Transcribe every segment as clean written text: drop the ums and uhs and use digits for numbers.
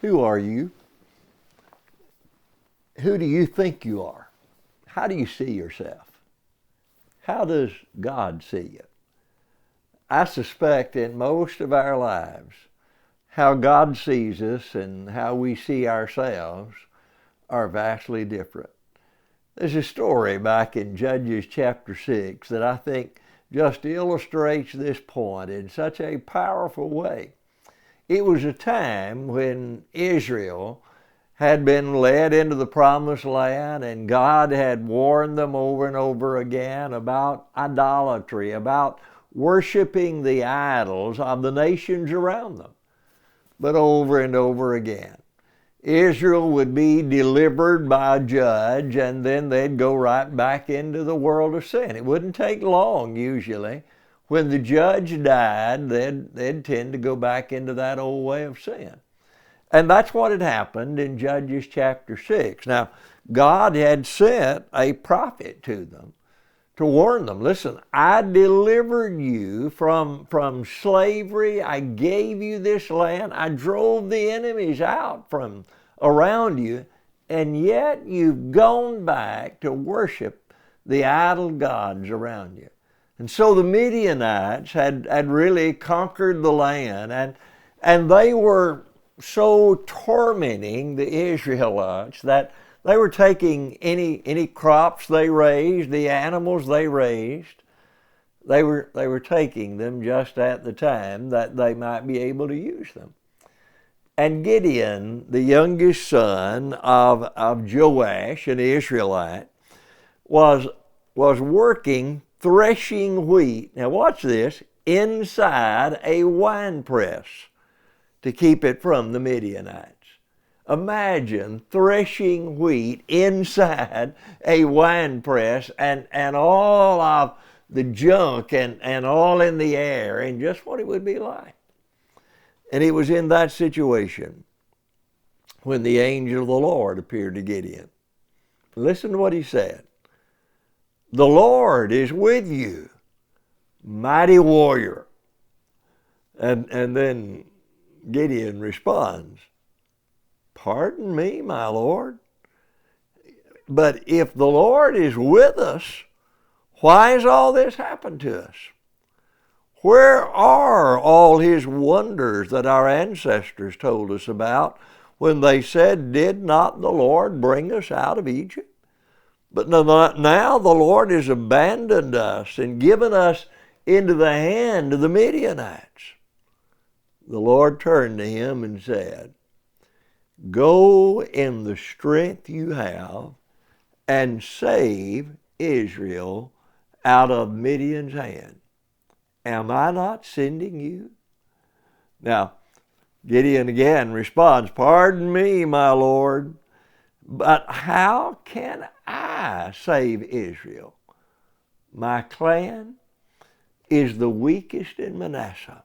Who are you? Who do you think you are? How do you see yourself? How does God see you? I suspect in most of our lives, how God sees us and how we see ourselves are vastly different. There's a story back in Judges chapter 6 that I think just illustrates this point in such a powerful way. It was a time when Israel had been led into the promised land, and God had warned them over and over again about idolatry, about worshiping the idols of the nations around them. But over and over again, Israel would be delivered by a judge, and then they'd go right back into the world of sin. It wouldn't take long, usually. When the judge died, they'd tend to go back into that old way of sin. And that's what had happened in Judges chapter 6. Now, God had sent a prophet to them to warn them. Listen, I delivered you from slavery. I gave you this land. I drove the enemies out from around you, and yet you've gone back to worship the idol gods around you. And so the Midianites had really conquered the land, and they were so tormenting the Israelites that they were taking any crops they raised, the animals they raised, they were taking them just at the time that they might be able to use them. And Gideon, the youngest son of Joash, an Israelite, was working threshing wheat. Now watch this, inside a wine press to keep it from the Midianites. Imagine threshing wheat inside a wine press and all of the junk and all in the air, and just what it would be like. And it was in that situation when the angel of the Lord appeared to Gideon. Listen to what he said. The Lord is with you, mighty warrior. And then Gideon responds, pardon me, my Lord, but if the Lord is with us, why has all this happened to us? Where are all his wonders that our ancestors told us about when they said, did not the Lord bring us out of Egypt? But now the Lord has abandoned us and given us into the hand of the Midianites. The Lord turned to him and said, go in the strength you have and save Israel out of Midian's hand. Am I not sending you? Now, Gideon again responds, pardon me, my Lord, but how can I save Israel? My clan is the weakest in Manasseh,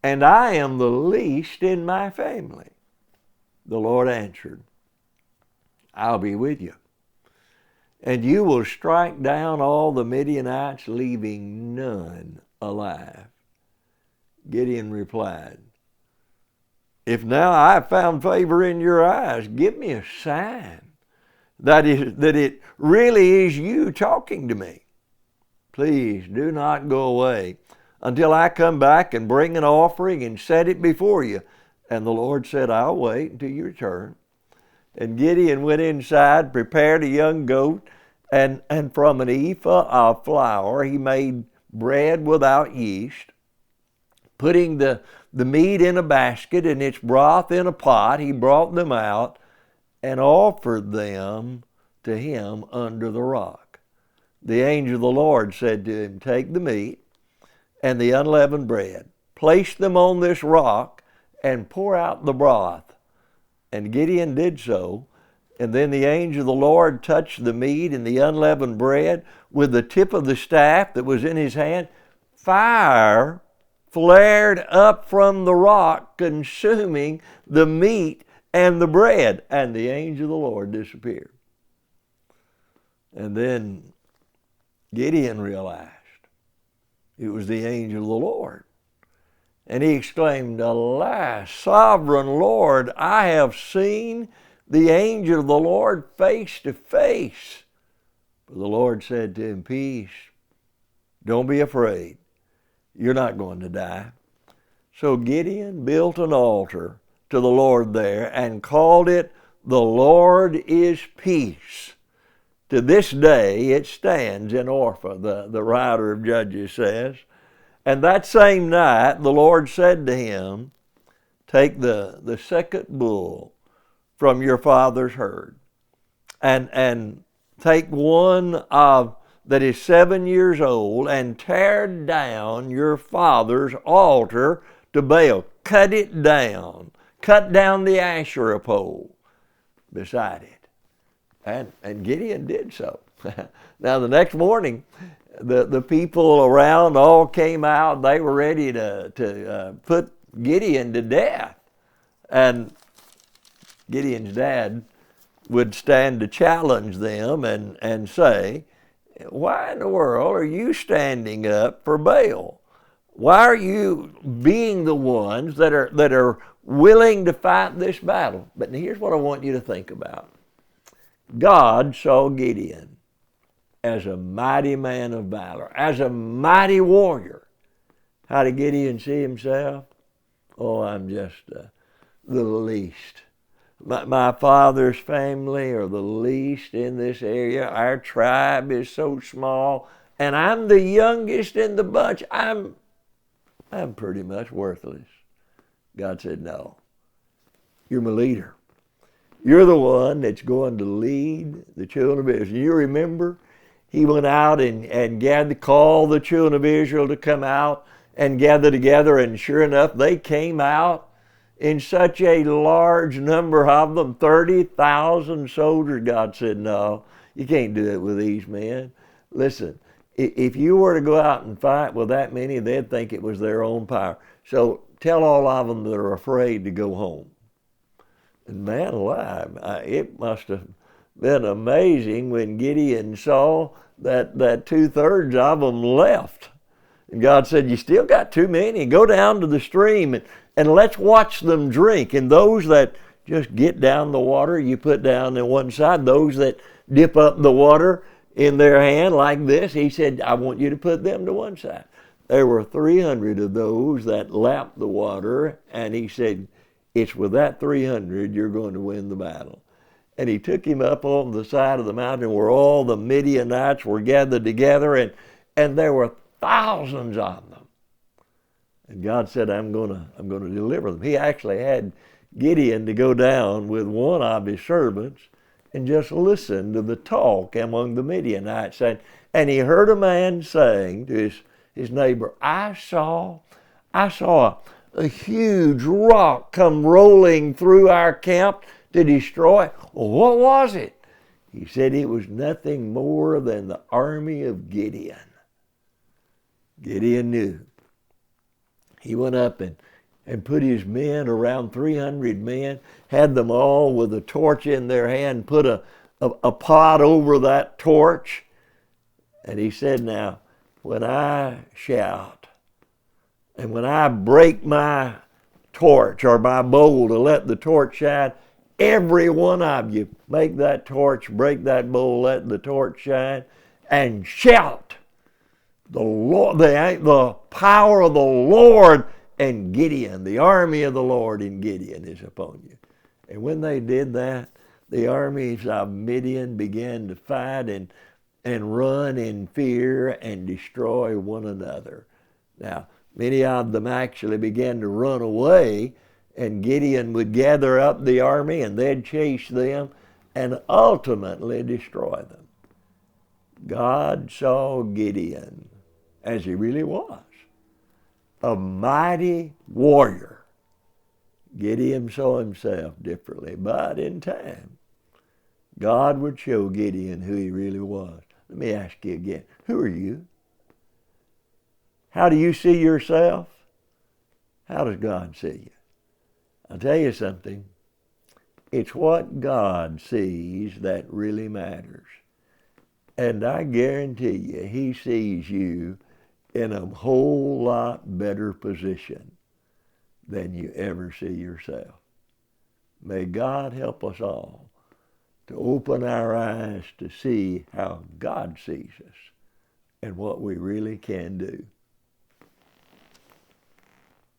and I am the least in my family. The Lord answered, I'll be with you, and you will strike down all the Midianites, leaving none alive. Gideon replied, if now I have found favor in your eyes, give me a sign that it really is you talking to me. Please do not go away until I come back and bring an offering and set it before you. And the Lord said, I'll wait until you return. And Gideon went inside, prepared a young goat, and from an ephah of flour he made bread without yeast. Putting the meat in a basket and its broth in a pot, he brought them out and offered them to him under the rock. The angel of the Lord said to him, take the meat and the unleavened bread, place them on this rock, and pour out the broth. And Gideon did so. And then the angel of the Lord touched the meat and the unleavened bread with the tip of the staff that was in his hand. Fire flared up from the rock, consuming the meat and the bread. And the angel of the Lord disappeared. And then Gideon realized it was the angel of the Lord. And he exclaimed, Alas, sovereign Lord, I have seen the angel of the Lord face to face. But the Lord said to him, Peace, don't be afraid. You're not going to die. So Gideon built an altar to the Lord there and called it, The Lord is Peace. To this day it stands in Ophrah, the writer of Judges says. And that same night the Lord said to him, Take the second bull from your father's herd and take one of that is 7 years old and tear down your father's altar to Baal. Cut it down. Cut down the Asherah pole beside it. And Gideon did so. Now the next morning, the people around all came out. They were ready to put Gideon to death. And Gideon's dad would stand to challenge them and say, Why in the world are you standing up for Baal? Why are you being the ones that are willing to fight this battle? But here's what I want you to think about. God saw Gideon as a mighty man of valor, as a mighty warrior. How did Gideon see himself? Oh, I'm just the least. My father's family are the least in this area. Our tribe is so small, and I'm the youngest in the bunch. I'm pretty much worthless. God said, No, you're my leader. You're the one that's going to lead the children of Israel. You remember, he went out and called the children of Israel to come out and gather together, and sure enough, they came out in such a large number of them, 30,000 soldiers. God said, No, you can't do it with these men. Listen, if you were to go out and fight with that many, they'd think it was their own power. So tell all of them that are afraid to go home. And man alive, it must have been amazing when Gideon saw that 2/3 of them left. And God said, You still got too many. Go down to the stream and let's watch them drink. And those that just get down the water, you put down on one side. Those that dip up the water in their hand like this, he said, I want you to put them to one side. There were 300 of those that lapped the water, and he said, It's with that 300 you're going to win the battle. And he took him up on the side of the mountain where all the Midianites were gathered together, and there were thousands of them. And God said, I'm going to deliver them. He actually had Gideon to go down with one of his servants and just listen to the talk among the Midianites. And he heard a man saying to his neighbor, I saw a huge rock come rolling through our camp to destroy. Well, what was it? He said it was nothing more than the army of Gideon. Gideon knew. He went up and put his men, around 300 men, had them all with a torch in their hand, put a pot over that torch. And he said, Now, when I shout, and when I break my torch or my bowl to let the torch shine, every one of you make that torch, break that bowl, let the torch shine, and shout. The Lord, the power of the Lord and Gideon, the army of the Lord in Gideon is upon you. And when they did that, the armies of Midian began to fight and run in fear and destroy one another. Now, many of them actually began to run away, and Gideon would gather up the army and they'd chase them and ultimately destroy them. God saw Gideon as he really was, a mighty warrior. Gideon saw himself differently, but in time, God would show Gideon who he really was. Let me ask you again, who are you? How do you see yourself? How does God see you? I'll tell you something. It's what God sees that really matters. And I guarantee you, he sees you in a whole lot better position than you ever see yourself. May God help us all to open our eyes to see how God sees us and what we really can do.